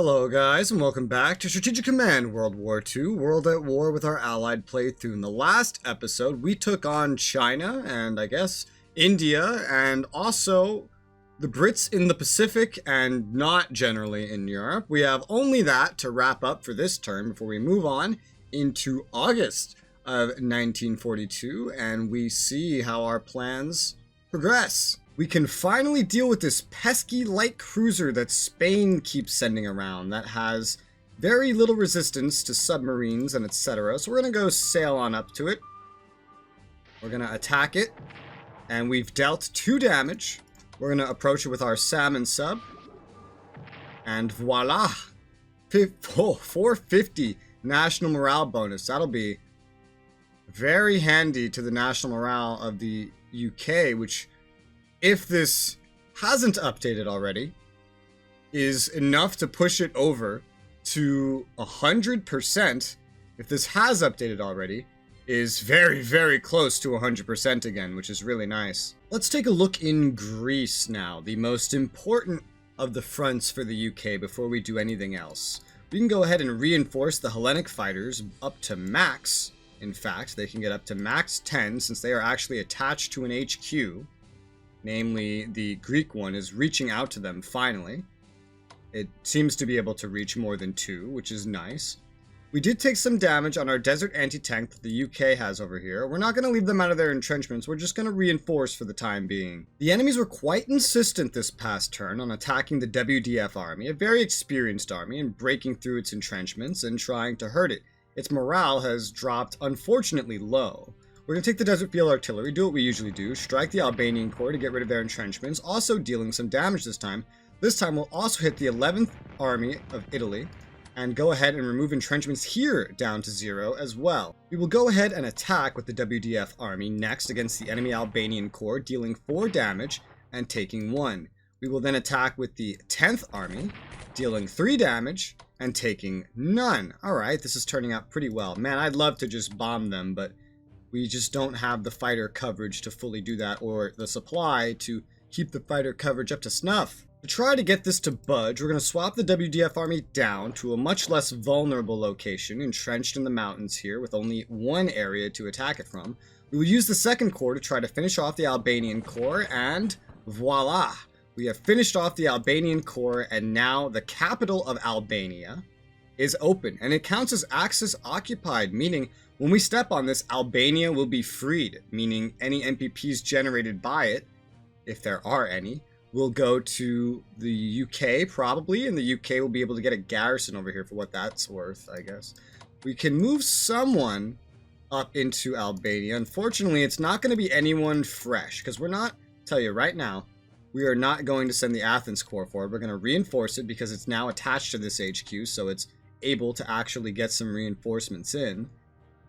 Hello guys, and welcome back to Strategic Command World War II, World at War with our allied playthrough. In the last episode, we took on China, and I guess India, and also the Brits in the Pacific, and not generally in Europe. We have only that to wrap up for this turn before we move on into August of 1942, and we see how our plans progress. We can finally deal with this pesky light cruiser that Spain keeps sending around that has very little resistance to submarines and etc. So we're going to go sail on up to it. We're going to attack it. And we've dealt 2 damage. We're going to approach it with our salmon sub. And voila! 450 national morale bonus. That'll be very handy to the national morale of the UK, which, if this hasn't updated already, is enough to push it over to 100%. If this has updated already, is very, very close to 100% again, which is really nice. Let's take a look in Greece now, the most important of the fronts for the UK before we do anything else. We can go ahead and reinforce the Hellenic fighters up to max. In fact, they can get up to max 10 since they are actually attached to an HQ. Namely, the Greek one is reaching out to them finally. It seems to be able to reach more than 2, which is nice. We did take some damage on our desert anti-tank that the UK has over here. We're not going to leave them out of their entrenchments. We're just going to reinforce for the time being. The enemies were quite insistent this past turn on attacking the WDF army, a very experienced army, and breaking through its entrenchments and trying to hurt it. Its morale has dropped unfortunately low. We're going to take the Desert Field Artillery, do what we usually do, strike the Albanian Corps to get rid of their entrenchments, also dealing some damage this time. This time we'll also hit the 11th Army of Italy, and go ahead and remove entrenchments here down to 0 as well. We will go ahead and attack with the WDF Army next against the enemy Albanian Corps, dealing 4 damage and taking 1. We will then attack with the 10th Army, dealing 3 damage and taking none. Alright, this is turning out pretty well. Man, I'd love to just bomb them, but we just don't have the fighter coverage to fully do that, or the supply to keep the fighter coverage up to snuff. To try to get this to budge, we're going to swap the WDF army down to a much less vulnerable location, entrenched in the mountains here, with only 1 area to attack it from. We will use the 2nd Corps to try to finish off the Albanian Corps, and voila! We have finished off the Albanian Corps, and now the capital of Albania is open, and it counts as Axis occupied, meaning when we step on this, Albania will be freed, meaning any MPPs generated by it, if there are any, will go to the UK probably, and the UK will be able to get a garrison over here for what that's worth, I guess. We can move someone up into Albania. Unfortunately, it's not going to be anyone fresh, because we're not, tell you right now, we are not going to send the Athens Corps forward. We're going to reinforce it because it's now attached to this HQ, so it's able to actually get some reinforcements in.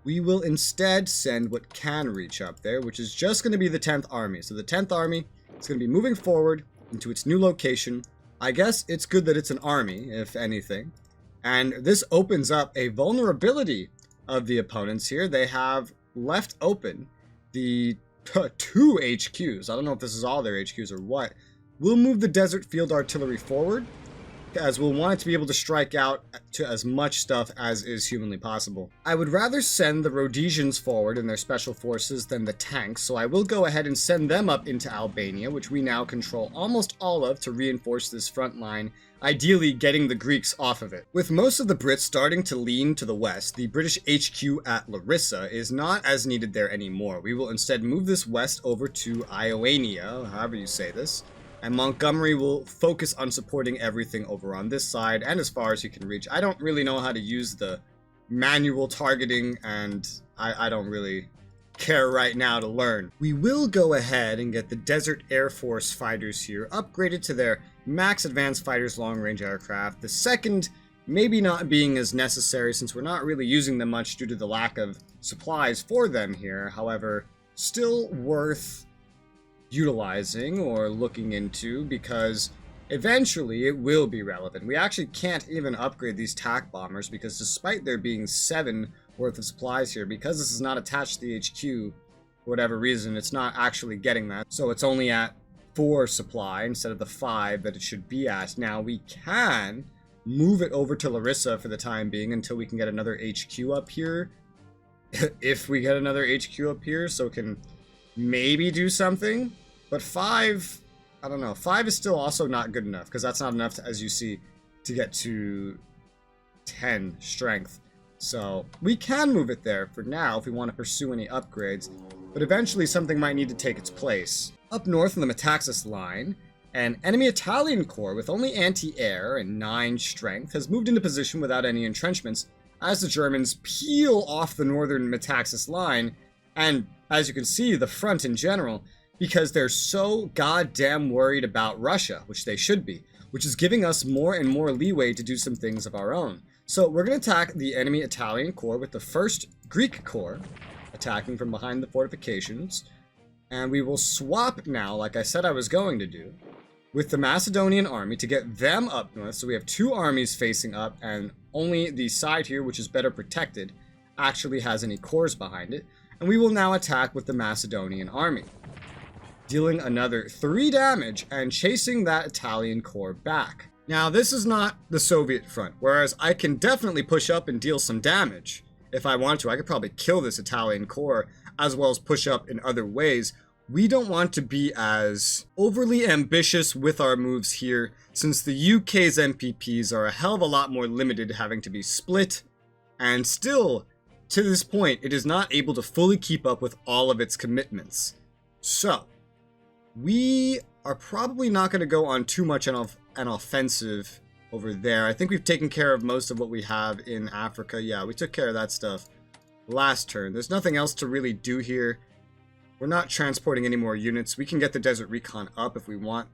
We will instead send what can reach up there, which is just going to be the 10th Army. So the 10th Army is going to be moving forward into its new location. I guess it's good that it's an army, if anything. And this opens up a vulnerability of the opponents here. They have left open the 2 HQs. I don't know if this is all their HQs or what. We'll move the Desert Field Artillery forward, as we'll want it to be able to strike out to as much stuff as is humanly possible. I would rather send the Rhodesians forward in their special forces than the tanks, so I will go ahead and send them up into Albania, which we now control almost all of, to reinforce this front line, ideally getting the Greeks off of it. With most of the Brits starting to lean to the west, the British HQ at Larissa is not as needed there anymore. We will instead move this west over to Ioania, however you say this, and Montgomery will focus on supporting everything over on this side and as far as he can reach. I don't really know how to use the manual targeting, and I don't really care right now to learn. We will go ahead and get the Desert Air Force fighters here upgraded to their max advanced fighters long-range aircraft. The 2nd maybe not being as necessary since we're not really using them much due to the lack of supplies for them here. However, still worth utilizing or looking into, because eventually it will be relevant. We actually can't even upgrade these TAC bombers because despite there being 7 worth of supplies here, because this is not attached to the HQ for whatever reason, it's not actually getting that, so it's only at 4 supply instead of the 5 that it should be at. Now we can move it over to Larissa for the time being until we can get another HQ up here. If we get another HQ up here, so it can maybe do something. But 5, I don't know. 5 is still also not good enough, because that's not enough, as you see, to get to 10 strength. So we can move it there for now if we want to pursue any upgrades. But eventually something might need to take its place. Up north on the Metaxas line, an enemy Italian corps with only anti-air and 9 strength has moved into position without any entrenchments as the Germans peel off the northern Metaxas line, and as you can see, the front in general, because they're so goddamn worried about Russia, which they should be, which is giving us more and more leeway to do some things of our own. So we're going to attack the enemy Italian corps with the 1st Greek corps, attacking from behind the fortifications, and we will swap now, like I said I was going to do, with the Macedonian army to get them up north. So we have 2 armies facing up, and only the side here, which is better protected, actually has any corps behind it. And we will now attack with the Macedonian army, dealing another 3 damage and chasing that Italian corps back. Now, this is not the Soviet front, whereas I can definitely push up and deal some damage. If I want to, I could probably kill this Italian corps, as well as push up in other ways. We don't want to be as overly ambitious with our moves here, since the UK's MPPs are a hell of a lot more limited, having to be split, and still, to this point, it is not able to fully keep up with all of its commitments. So, we are probably not going to go on too much an offensive over there. I think we've taken care of most of what we have in Africa. Yeah, we took care of that stuff last turn. There's nothing else to really do here. We're not transporting any more units. We can get the Desert Recon up if we want.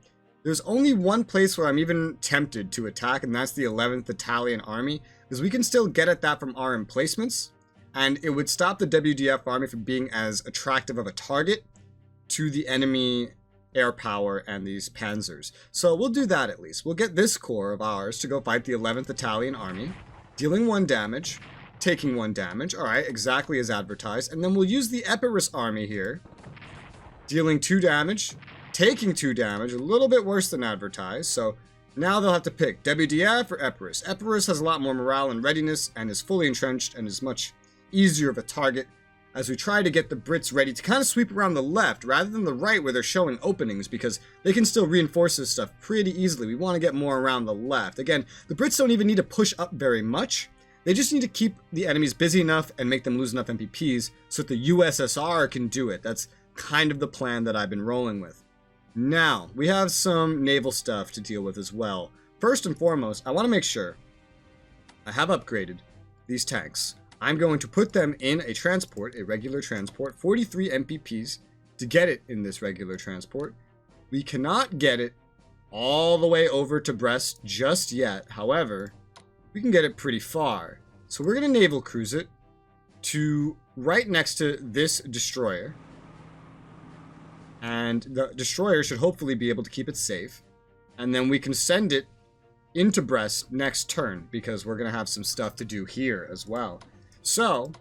There's only one place where I'm even tempted to attack, and that's the 11th Italian Army, because we can still get at that from our emplacements, and it would stop the WDF army from being as attractive of a target to the enemy air power and these panzers. So we'll do that at least. We'll get this corps of ours to go fight the 11th Italian Army, dealing 1 damage, taking 1 damage, alright, exactly as advertised, and then we'll use the Epirus army here, dealing 2 damage, taking 2 damage, a little bit worse than advertised, so now they'll have to pick WDF or Epirus. Epirus has a lot more morale and readiness, and is fully entrenched, and is much easier of a target, as we try to get the Brits ready to kind of sweep around the left, rather than the right where they're showing openings, because they can still reinforce this stuff pretty easily. We want to get more around the left. Again, the Brits don't even need to push up very much. They just need to keep the enemies busy enough and make them lose enough MPPs so that the USSR can do it. That's kind of the plan that I've been rolling with. Now, we have some naval stuff to deal with as well. First and foremost, I want to make sure I have upgraded these tanks. I'm going to put them in a transport, a regular transport, 43 MPPs to get it in this regular transport. We cannot get it all the way over to Brest just yet. However, we can get it pretty far. So we're going to naval cruise it to right next to this destroyer. And the destroyer should hopefully be able to keep it safe. And then we can send it into Brest next turn, because we're going to have some stuff to do here as well. So,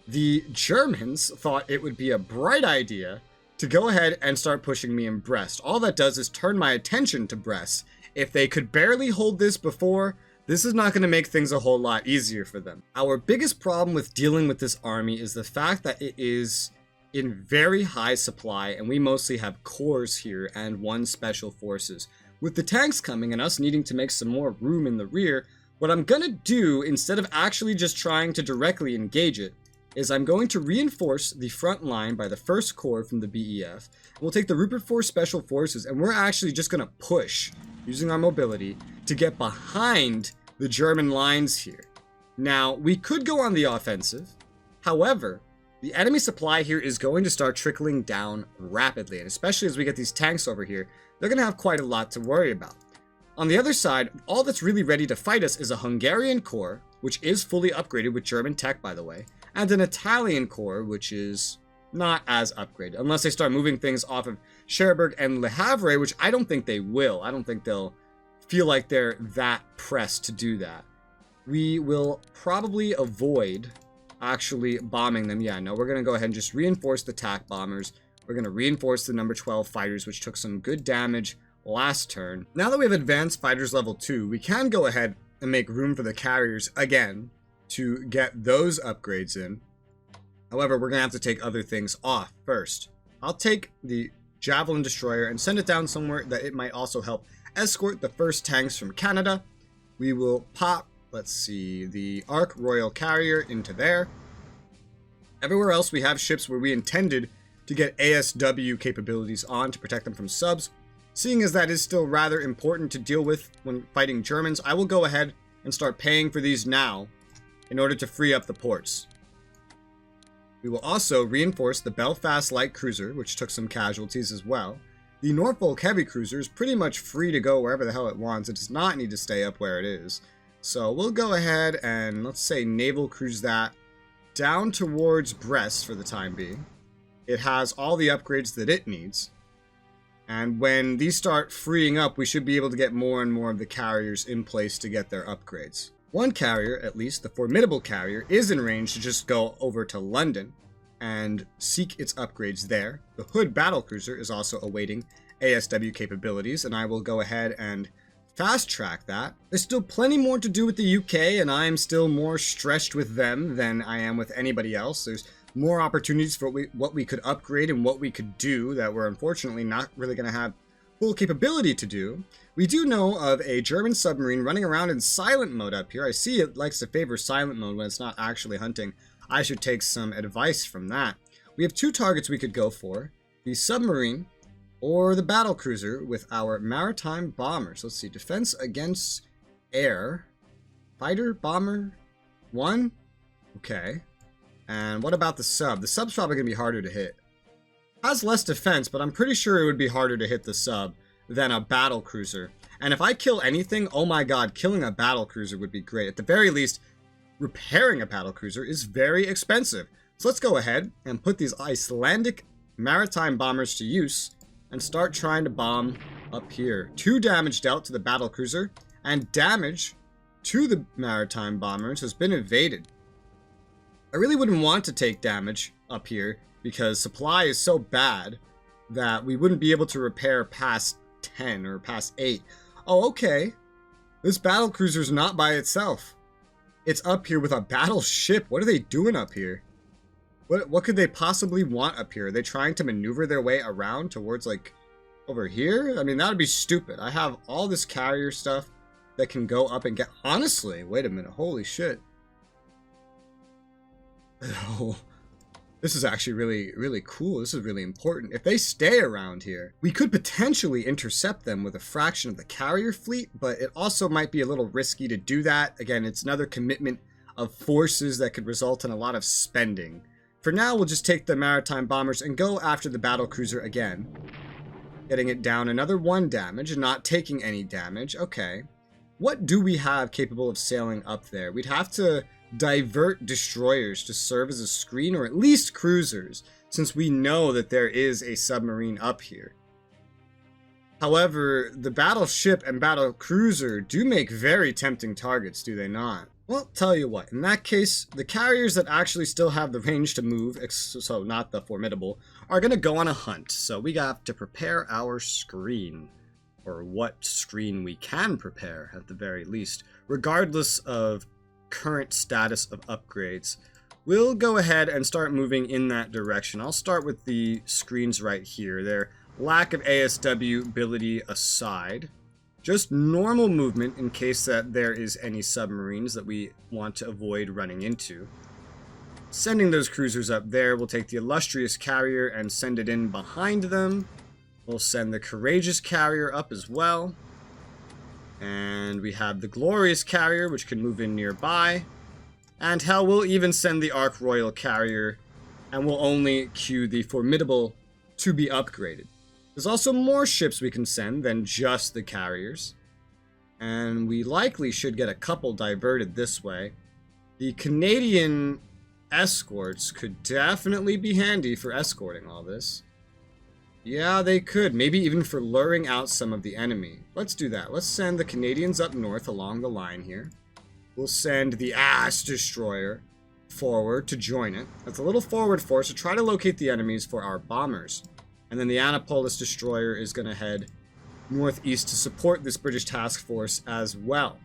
the Germans thought it would be a bright idea to go ahead and start pushing me in Brest. All that does is turn my attention to Brest. If they could barely hold this before, this is not going to make things a whole lot easier for them. Our biggest problem with dealing with this army is the fact that it is in very high supply, and we mostly have corps here and 1 special forces. With the tanks coming and us needing to make some more room in the rear, what I'm going to do, instead of actually just trying to directly engage it, is I'm going to reinforce the front line by the 1st Corps from the BEF. We'll take the Rupert 4 Special Forces, and we're actually just going to push, using our mobility, to get behind the German lines here. Now, we could go on the offensive. However, the enemy supply here is going to start trickling down rapidly, and especially as we get these tanks over here, they're going to have quite a lot to worry about. On the other side, all that's really ready to fight us is a Hungarian corps, which is fully upgraded with German tech, by the way, and an Italian corps, which is not as upgraded, unless they start moving things off of Cherbourg and Le Havre, which I don't think they will. I don't think they'll feel like they're that pressed to do that. We will probably avoid actually bombing them. Yeah, no, we're going to go ahead and just reinforce the TAC bombers. We're going to reinforce the number 12 fighters, which took some good damage last turn. Now that we have advanced fighters level 2, we can go ahead and make room for the carriers again to get those upgrades in. However, we're going to have to take other things off first. I'll take the Javelin Destroyer and send it down somewhere that it might also help escort the first tanks from Canada. We will pop, let's see, the Ark Royal Carrier into there. Everywhere else we have ships where we intended to get ASW capabilities on to protect them from subs. Seeing as that is still rather important to deal with when fighting Germans, I will go ahead and start paying for these now in order to free up the ports. We will also reinforce the Belfast Light Cruiser, which took some casualties as well. The Norfolk Heavy Cruiser is pretty much free to go wherever the hell it wants. It does not need to stay up where it is. So we'll go ahead and, let's say, naval cruise that down towards Brest for the time being. It has all the upgrades that it needs. And when these start freeing up, we should be able to get more and more of the carriers in place to get their upgrades. One carrier, at least, the Formidable Carrier, is in range to just go over to London and seek its upgrades there. The Hood Battlecruiser is also awaiting ASW capabilities, and I will go ahead and fast track that. There's still plenty more to do with the UK, and I'm still more stretched with them than I am with anybody else. There's more opportunities for what we could upgrade and what we could do that we're unfortunately not really going to have full capability to do. We do know of a German submarine running around in silent mode up here. I see it likes to favor silent mode when it's not actually hunting. I should take some advice from that. We have two targets we could go for: the submarine or the battle cruiser with our maritime bombers. Let's see, defense against air, fighter, bomber, 1. Okay. And what about the sub? The sub's probably going to be harder to hit. Has less defense, but I'm pretty sure it would be harder to hit the sub than a battle cruiser. And if I kill anything, oh my god, killing a battle cruiser would be great. At the very least, repairing a battle cruiser is very expensive. So let's go ahead and put these Icelandic maritime bombers to use and start trying to bomb up here. 2 damage dealt to the battle cruiser, and damage to the maritime bombers has been evaded. I really wouldn't want to take damage up here because supply is so bad that we wouldn't be able to repair past 10 or past 8. Oh, okay. This battle cruiser is not by itself. It's up here with a battleship. What are they doing up here? What could they possibly want up here? Are they trying to maneuver their way around towards, like, over here? I mean, that would be stupid. I have all this carrier stuff that can go up and get... Honestly, wait a minute. Holy shit. Oh, this is actually really, really cool. This is really important. If they stay around here, we could potentially intercept them with a fraction of the carrier fleet, but it also might be a little risky to do that. Again, it's another commitment of forces that could result in a lot of spending. For now, we'll just take the maritime bombers and go after the battle cruiser again. Getting it down another 1 damage and not taking any damage. Okay. What do we have capable of sailing up there? We'd have to divert destroyers to serve as a screen, or at least cruisers, since we know that there is a submarine up here. However, the battleship and battle cruiser do make very tempting targets, do they not? Well, tell you what, in that case, the carriers that actually still have the range to move, so not the Formidable, are going to go on a hunt. So we have to prepare our screen, or what screen we can prepare at the very least, regardless of current status of upgrades. We'll go ahead and start moving in that direction. I'll start with the screens right here. Their lack of ASW ability aside, just normal movement in case that there is any submarines that we want to avoid running into. Sending those cruisers up there, we'll take the Illustrious Carrier and send it in behind them. We'll send the Courageous Carrier up as well. And we have the Glorious Carrier, which can move in nearby. And hell, we'll even send the Ark Royal Carrier, and we'll only queue the Formidable to be upgraded. There's also more ships we can send than just the carriers. And we likely should get a couple diverted this way. The Canadian escorts could definitely be handy for escorting all this. Yeah, they could. Maybe even for luring out some of the enemy. Let's do that. Let's send the Canadians up north along the line here. We'll send the Ass Destroyer forward to join it. That's a little forward force to try to locate the enemies for our bombers. And then the Annapolis Destroyer is going to head northeast to support this British task force as well.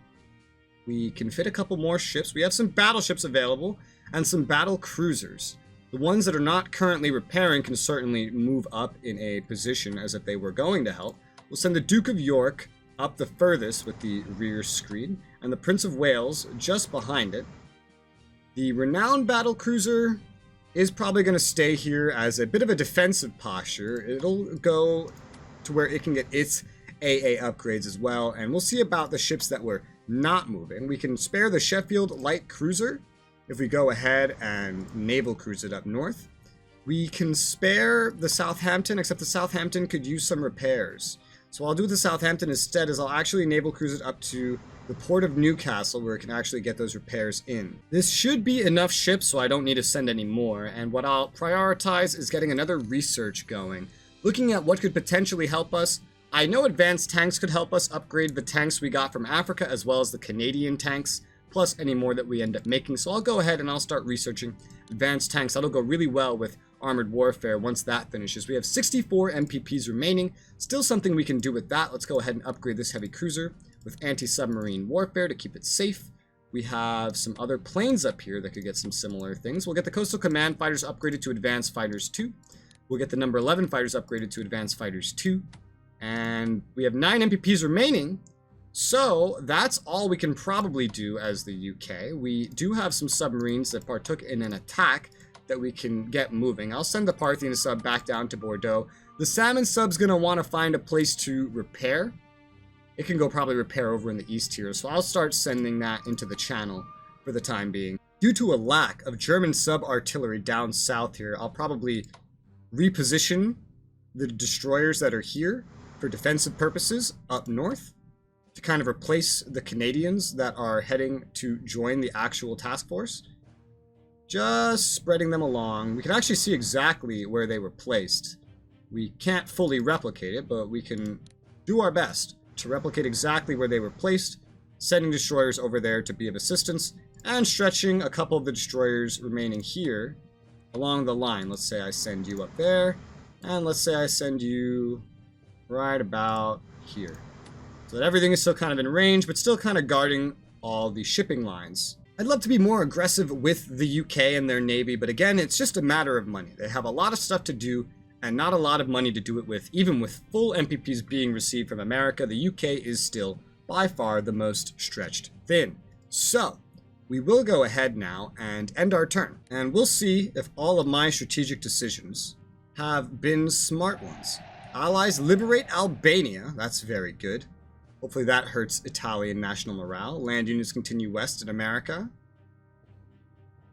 We can fit a couple more ships. We have some battleships available and some battle cruisers. The ones that are not currently repairing can certainly move up in a position as if they were going to help. We'll send the Duke of York up the furthest with the rear screen, and the Prince of Wales just behind it. The renowned battle cruiser is probably going to stay here as a bit of a defensive posture. It'll go to where it can get its AA upgrades as well, and we'll see about the ships that were not moving. We can spare the Sheffield light cruiser if we go ahead and naval cruise it up north. We can spare the Southampton, except the Southampton could use some repairs. So what I'll do with the Southampton instead is I'll actually naval cruise it up to the port of Newcastle, where it can actually get those repairs in. This should be enough ships, so I don't need to send any more, and what I'll prioritize is getting another research going. Looking at what could potentially help us. I know advanced tanks could help us upgrade the tanks we got from Africa, as well as the Canadian tanks, plus any more that we end up making. So I'll go ahead and I'll start researching advanced tanks. That'll go really well with armored warfare once that finishes. We have 64 MPPs remaining. Still something we can do with that. Let's go ahead and upgrade this heavy cruiser with anti-submarine warfare to keep it safe. We have some other planes up here that could get some similar things. We'll get the Coastal Command fighters upgraded to Advanced Fighters 2. We'll get the number 11 fighters upgraded to Advanced Fighters 2. And we have 9 MPPs remaining. So that's all we can probably do as the UK. We do have some submarines that partook in an attack that we can get moving. I'll send the Parthian sub back down to Bordeaux. The Salmon sub's going to want to find a place to repair. It can go probably repair over in the east here, so I'll start sending that into the channel for the time being. Due to a lack of German sub-artillery down south here, I'll probably reposition the destroyers that are here for defensive purposes up north to kind of replace the Canadians that are heading to join the actual task force. Just spreading them along. We can actually see exactly where they were placed. We can't fully replicate it, but we can do our best to replicate exactly where they were placed, sending destroyers over there to be of assistance, and stretching a couple of the destroyers remaining here along the line. Let's say I send you up there, and let's say I send you right about here. So that everything is still kind of in range, but still kind of guarding all the shipping lines. I'd love to be more aggressive with the UK and their navy, but again, it's just a matter of money. They have a lot of stuff to do, and not a lot of money to do it with. Even with full MPPs being received from America, the UK is still by far the most stretched thin. So we will go ahead now and end our turn, and we'll see if all of my strategic decisions have been smart ones. Allies liberate Albania. That's very good. Hopefully that hurts Italian national morale. Land units continue west in America.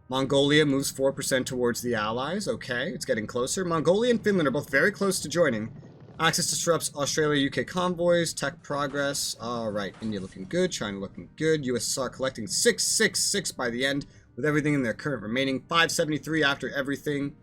Mongolia moves 4% towards the Allies. Okay, it's getting closer. Mongolia and Finland are both very close to joining. Axis disrupts Australia-UK convoys. Tech progress. Alright, India looking good. China looking good. USSR collecting 666 by the end, with everything in their current remaining. 573 after everything,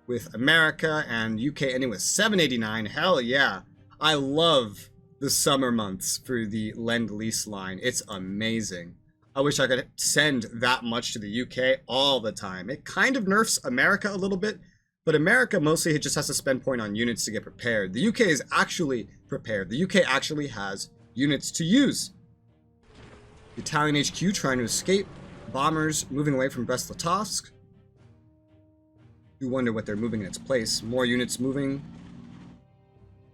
with America and UK ending with 789. Hell yeah. I love the summer months for the Lend-Lease line. It's amazing. I wish I could send that much to the UK all the time. It kind of nerfs America a little bit, but America mostly just has to spend point on units to get prepared. The UK is actually prepared. The UK actually has units to use. The Italian HQ trying to escape. Bombers moving away from Brest-Litovsk. You wonder what they're moving in its place. More units moving.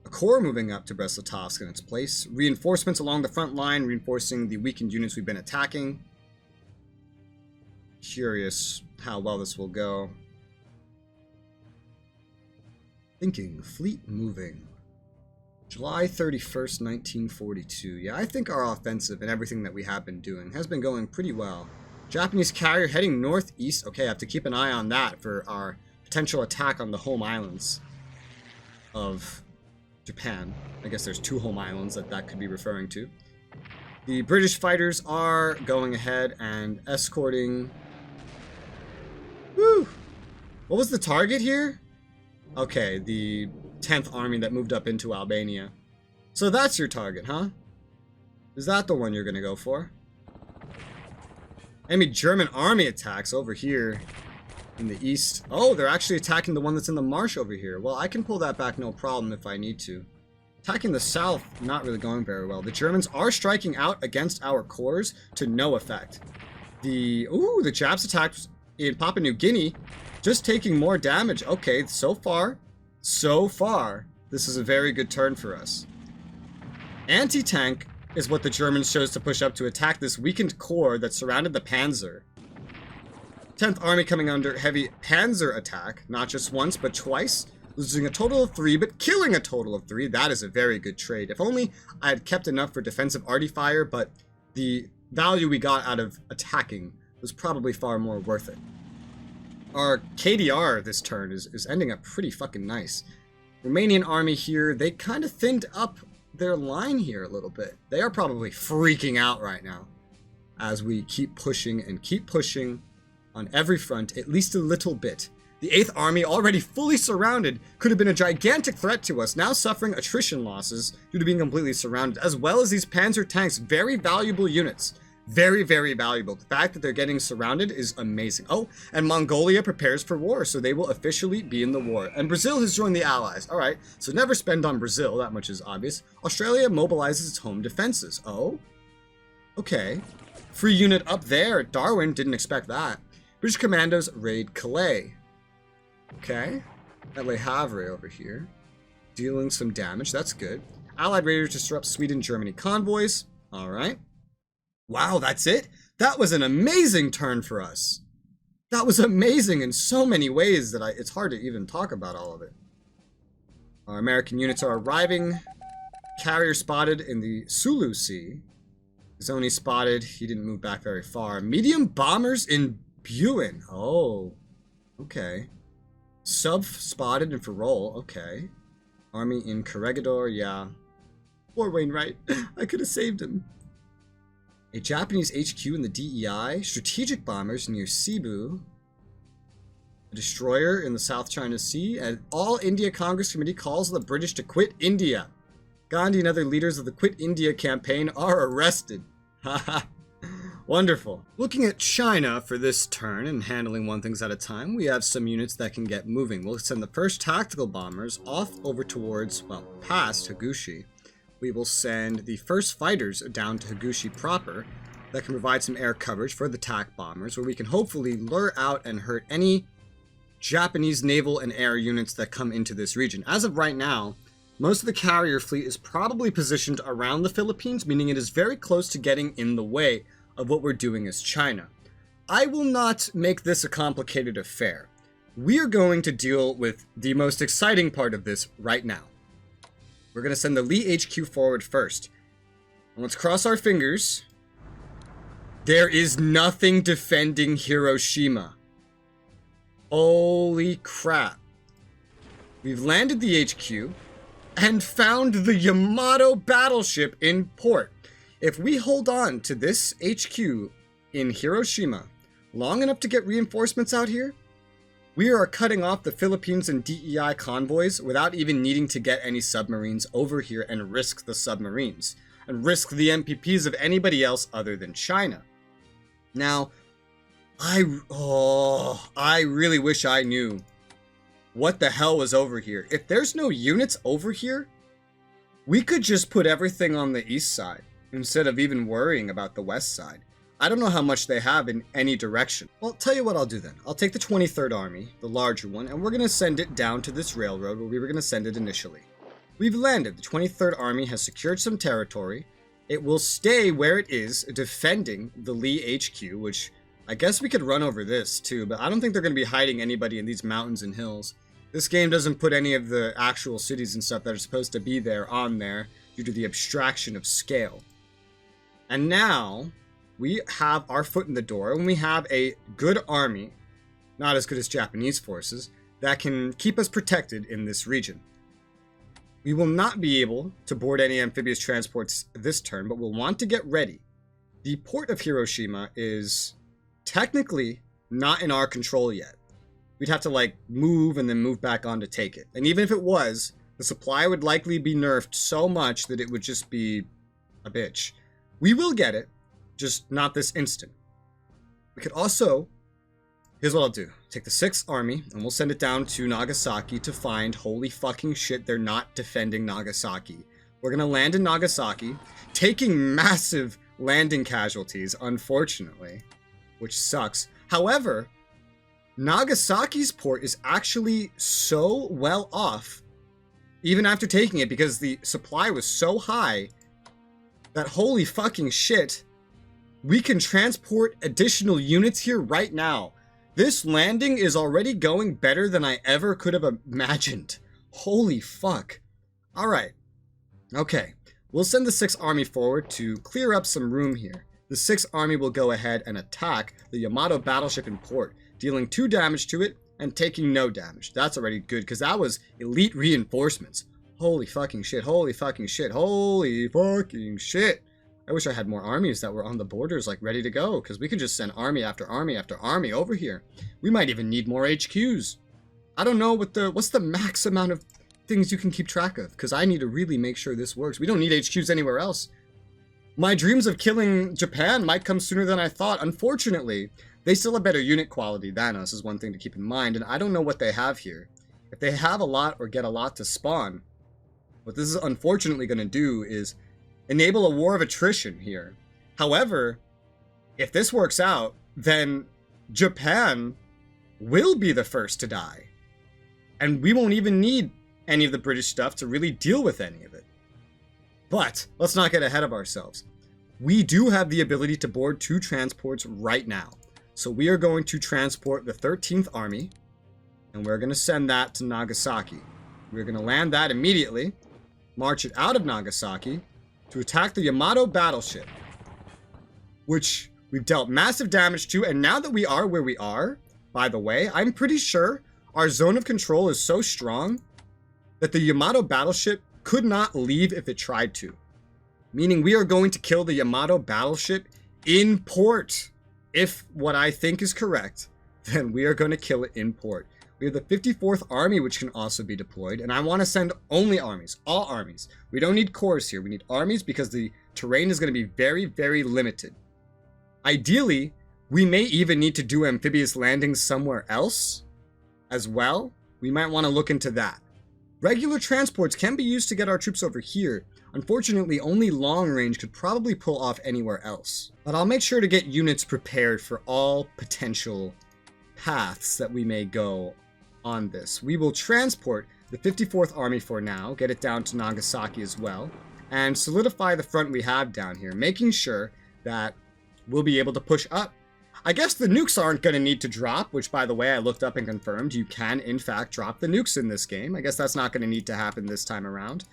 A corps moving up to Brest-Litovsk in its place. Reinforcements along the front line, reinforcing the weakened units we've been attacking. Curious how well this will go. Thinking, fleet moving. July 31st, 1942. Yeah, I think our offensive and everything that we have been doing has been going pretty well. Japanese carrier heading northeast. Okay, I have to keep an eye on that for our potential attack on the home islands of Japan. I guess there's 2 home islands that could be referring to. The British fighters are going ahead and escorting. Woo! What was the target here? Okay, the 10th Army that moved up into Albania. So that's your target, huh? Is that the one you're gonna go for? Enemy German army attacks over here in the east. Oh, they're actually attacking the one that's in the marsh over here. Well, I can pull that back no problem if I need to. Attacking the south, not really going very well. The Germans are striking out against our cores to no effect. The Japs attacked in Papua New Guinea, just taking more damage. Okay, so far, this is a very good turn for us. Anti-tank is what the Germans chose to push up to attack this weakened corps that surrounded the Panzer. 10th Army coming under heavy Panzer attack, not just once, but twice. Losing a total of 3, but killing a total of 3. That is a very good trade. If only I had kept enough for defensive arty fire, but the value we got out of attacking was probably far more worth it. Our KDR this turn is ending up pretty fucking nice. Romanian army here, they kind of thinned up their line here a little bit. They are probably freaking out right now as we keep pushing and keep pushing on every front, at least a little bit. The 8th Army, already fully surrounded, could have been a gigantic threat to us, now suffering attrition losses due to being completely surrounded, as well as these Panzer tanks, very valuable units. Very, very valuable. The fact that they're getting surrounded is amazing. Oh, and Mongolia prepares for war, so they will officially be in the war. And Brazil has joined the Allies. Alright, so never spend on Brazil, that much is obvious. Australia mobilizes its home defenses. Oh, okay. Free unit up there. Darwin didn't expect that. British commandos raid Calais. Okay. At Le Havre over here. Dealing some damage, that's good. Allied raiders disrupt Sweden-Germany convoys. Alright. Wow, that's it? That was an amazing turn for us. That was amazing in so many ways that it's hard to even talk about all of it. Our American units are arriving. Carrier spotted in the Sulu Sea. Zoni spotted. He didn't move back very far. Medium bombers in Buin. Oh, okay. Sub spotted in Ferrol. Okay. Army in Corregidor. Yeah. Poor Wainwright. I could have saved him. A Japanese HQ in the DEI, strategic bombers near Cebu, a destroyer in the South China Sea, and All India Congress Committee calls the British to quit India. Gandhi and other leaders of the Quit India campaign are arrested. Haha. Wonderful. Looking at China for this turn and handling one things at a time, we have some units that can get moving. We'll send the first tactical bombers off over towards, well, past Higuchi. We will send the first fighters down to Higuchi proper that can provide some air coverage for the TAC bombers, where we can hopefully lure out and hurt any Japanese naval and air units that come into this region. As of right now, most of the carrier fleet is probably positioned around the Philippines, meaning it is very close to getting in the way of what we're doing as China. I will not make this a complicated affair. We are going to deal with the most exciting part of this right now. We're going to send the Lee HQ forward first. And let's cross our fingers. There is nothing defending Hiroshima. Holy crap. We've landed the HQ and found the Yamato battleship in port. If we hold on to this HQ in Hiroshima long enough to get reinforcements out here, we are cutting off the Philippines and DEI convoys without even needing to get any submarines over here and risk the submarines, and risk the MPPs of anybody else other than China. Now, I really wish I knew what the hell was over here. If there's no units over here, we could just put everything on the east side instead of even worrying about the west side. I don't know how much they have in any direction. Well, I'll tell you what I'll do then. I'll take the 23rd Army, the larger one, and we're going to send it down to this railroad where we were going to send it initially. We've landed. The 23rd Army has secured some territory. It will stay where it is, defending the Lee HQ, which I guess we could run over this too, but I don't think they're going to be hiding anybody in these mountains and hills. This game doesn't put any of the actual cities and stuff that are supposed to be there on there due to the abstraction of scale. And now we have our foot in the door, and we have a good army, not as good as Japanese forces, that can keep us protected in this region. We will not be able to board any amphibious transports this turn, but we'll want to get ready. The port of Hiroshima is technically not in our control yet. We'd have to like move and then move back on to take it. And even if it was, the supply would likely be nerfed so much that it would just be a bitch. We will get it, just not this instant. We could also, here's what I'll do. Take the 6th Army, and we'll send it down to Nagasaki to find, holy fucking shit, they're not defending Nagasaki. We're going to land in Nagasaki, taking massive landing casualties, unfortunately, which sucks. However, Nagasaki's port is actually so well off, even after taking it, because the supply was so high that holy fucking shit, we can transport additional units here right now. This landing is already going better than I ever could have imagined. Holy fuck. Alright. Okay. We'll send the 6th Army forward to clear up some room here. The 6th Army will go ahead and attack the Yamato battleship in port, dealing 2 damage to it and taking no damage. That's already good, because that was elite reinforcements. Holy fucking shit, holy fucking shit, holy fucking shit. I wish I had more armies that were on the borders, like, ready to go, because we can just send army after army after army over here. We might even need more HQs. I don't know what's the max amount of things you can keep track of, because I need to really make sure this works. We don't need HQs anywhere else. My dreams of killing Japan might come sooner than I thought. Unfortunately, they still have better unit quality than us, is one thing to keep in mind, and I don't know what they have here. If they have a lot or get a lot to spawn, what this is unfortunately going to do is enable a war of attrition here. However, if this works out, then Japan will be the first to die. And we won't even need any of the British stuff to really deal with any of it. But let's not get ahead of ourselves. We do have the ability to board 2 transports right now. So we are going to transport the 13th Army, and we're going to send that to Nagasaki. We're going to land that immediately, march it out of Nagasaki, to attack the Yamato battleship, which we've dealt massive damage to. And now that we are where we are, by the way, I'm pretty sure our zone of control is so strong that the Yamato battleship could not leave if it tried to. Meaning we are going to kill the Yamato battleship in port. If what I think is correct, then we are going to kill it in port. We have the 54th Army, which can also be deployed, and I want to send only armies, all armies. We don't need corps here. We need armies because the terrain is going to be very, very limited. Ideally, we may even need to do amphibious landings somewhere else as well. We might want to look into that. Regular transports can be used to get our troops over here. Unfortunately, only long range could probably pull off anywhere else. But I'll make sure to get units prepared for all potential paths that we may go on this. We will transport the 54th Army for now, get it down to Nagasaki as well, and solidify the front we have down here, making sure that we'll be able to push up. I guess the nukes aren't going to need to drop, which, by the way, I looked up and confirmed. You can, in fact, drop the nukes in this game. I guess that's not going to need to happen this time around.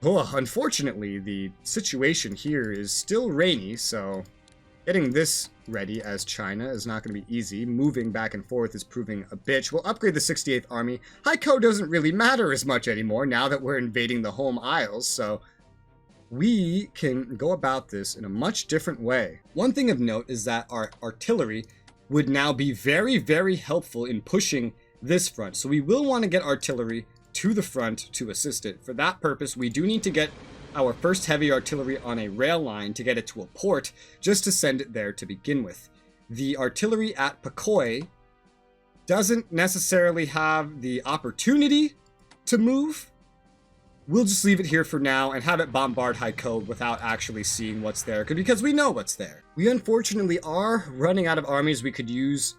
Oh, unfortunately, the situation here is still rainy, so getting this ready as China is not going to be easy. Moving back and forth is proving a bitch. We'll upgrade the 68th Army. Haikou doesn't really matter as much anymore now that we're invading the home isles, so we can go about this in a much different way. One thing of note is that our artillery would now be very, very helpful in pushing this front. So we will want to get artillery to the front to assist it. For that purpose, we do need to get our first heavy artillery on a rail line to get it to a port, just to send it there to begin with. The artillery at Pakoi doesn't necessarily have the opportunity to move. We'll just leave it here for now and have it bombard Haikou without actually seeing what's there, because we know what's there. We unfortunately are running out of armies we could use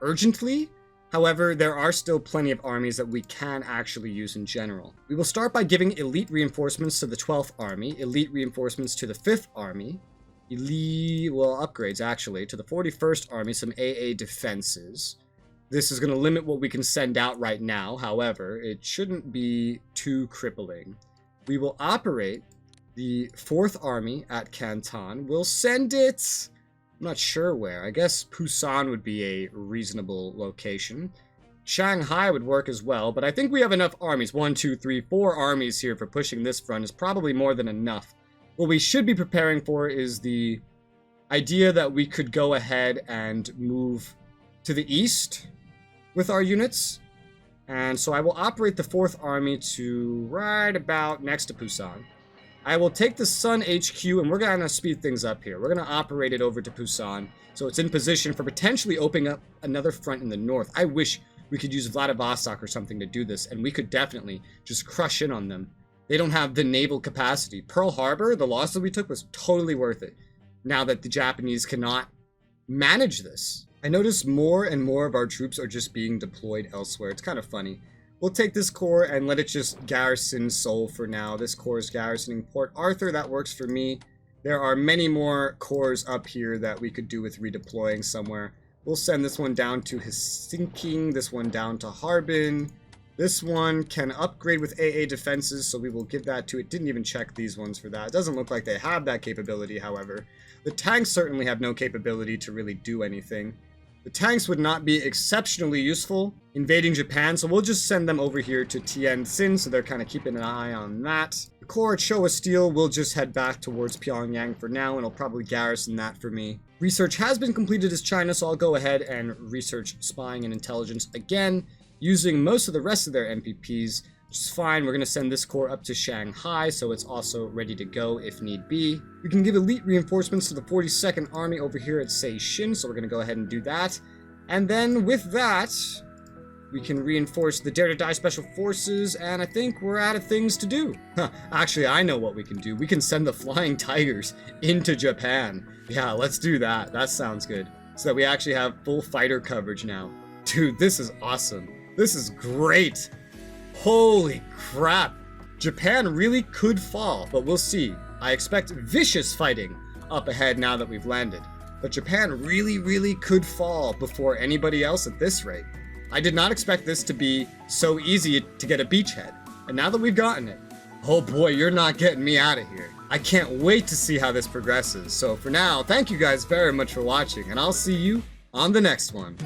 urgently. However, there are still plenty of armies that we can actually use in general. We will start by giving elite reinforcements to the 12th Army, elite reinforcements to the 5th Army, upgrades actually, to the 41st Army, some AA defenses. This is going to limit what we can send out right now, however, it shouldn't be too crippling. We will operate the 4th Army at Canton. We'll send it... I'm not sure where. I guess Busan would be a reasonable location. Shanghai would work as well, but I think we have enough armies. 1, 2, 3, 4 armies here for pushing this front is probably more than enough. What we should be preparing for is the idea that we could go ahead and move to the east with our units. And so I will operate the 4th Army to right about next to Busan. I will take the Sun HQ, and we're going to speed things up here. We're going to operate it over to Busan, so it's in position for potentially opening up another front in the north. I wish we could use Vladivostok or something to do this, and we could definitely just crush in on them They don't have the naval capacity. Pearl Harbor, the loss that we took was totally worth it. Now that the Japanese cannot manage this. I notice more and more of our troops are just being deployed elsewhere. It's kind of funny. We'll take this corps and let it just garrison Seoul for now. This corps is garrisoning Port Arthur. That works for me. There are many more corps up here that we could do with redeploying somewhere. We'll send this one down to Helsinki, this one down to Harbin. This one can upgrade with AA defenses, so we will give that to it. Didn't even check these ones for that. It doesn't look like they have that capability, however. The tanks certainly have no capability to really do anything. The tanks would not be exceptionally useful invading Japan, so we'll just send them over here to Tientsin, so they're kind of keeping an eye on that. The corps at Showa Steel will just head back towards Pyongyang for now, and it'll probably garrison that for me. Research has been completed as China, so I'll go ahead and research spying and intelligence again, using most of the rest of their MPPs, which is fine. We're going to send this corps up to Shanghai, so it's also ready to go if need be. We can give elite reinforcements to the 42nd Army over here at Seishin, so we're going to go ahead and do that. And then with that, we can reinforce the Dare to Die Special Forces, and I think we're out of things to do. Actually, I know what we can do. We can send the Flying Tigers into Japan. Yeah, let's do that. That sounds good. So that we actually have full fighter coverage now. Dude, this is awesome. This is great. Holy crap. Japan really could fall, but we'll see. I expect vicious fighting up ahead now that we've landed. But Japan really could fall before anybody else at this rate. I did not expect this to be so easy to get a beachhead. And now that we've gotten it, oh boy, you're not getting me out of here. I can't wait to see how this progresses. So for now, thank you guys very much for watching, and I'll see you on the next one.